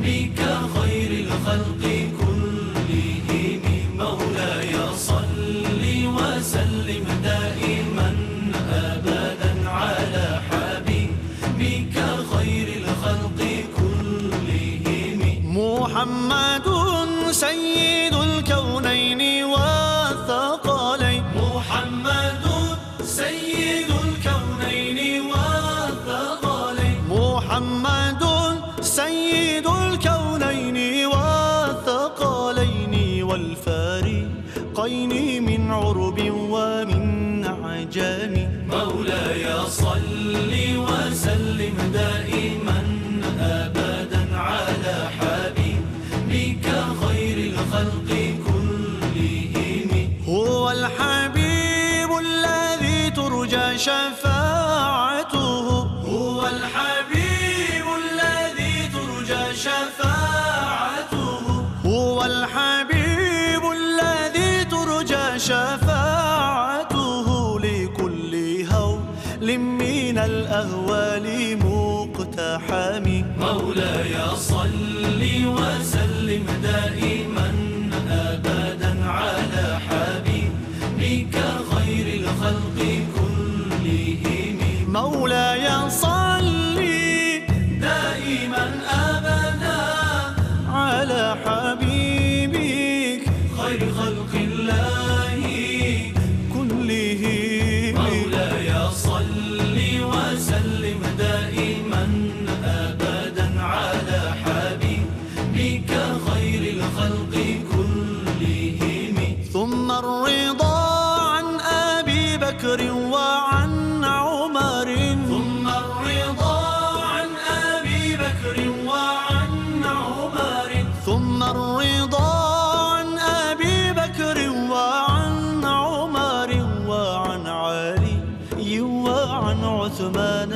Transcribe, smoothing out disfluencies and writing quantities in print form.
بك خير الخلق كلهم. مولاي صل وسلم دائما أبدا على حبيبك خير الخلق كلهم. محمد سيد الكونين والثقلين. محمد سيد الكونين والثقلين. محمد سيد الكونين والثقلين والفارقين من عرب ومن عجم. مولاي صل وسلم دائما أبدا على حبيبك خير الخلق كلهم. هو الحبيب الذي ترجى شفاعته. هو الحبيب الذي ترجى شفاعته. هو الحبيب الذي ترجى شفاعته لكل هول من الأهوال مقتحم. مولاي صل وسلم دائما أبدا على حبيبك خير الخلق كلهم. مولاي صل دائما أبدا على حبيبك خير خلق الله كلهم. مولاي صل وسلم دائما أبدا على حبيبك خير الخلق كلهم. ثم الرضا عن أبي بكر وعن عمر. ثم الرضا عن أبي بكر وعن عمر. ثم الرضا عن أبي بكر وعن عمر وعن علي وعن عثمان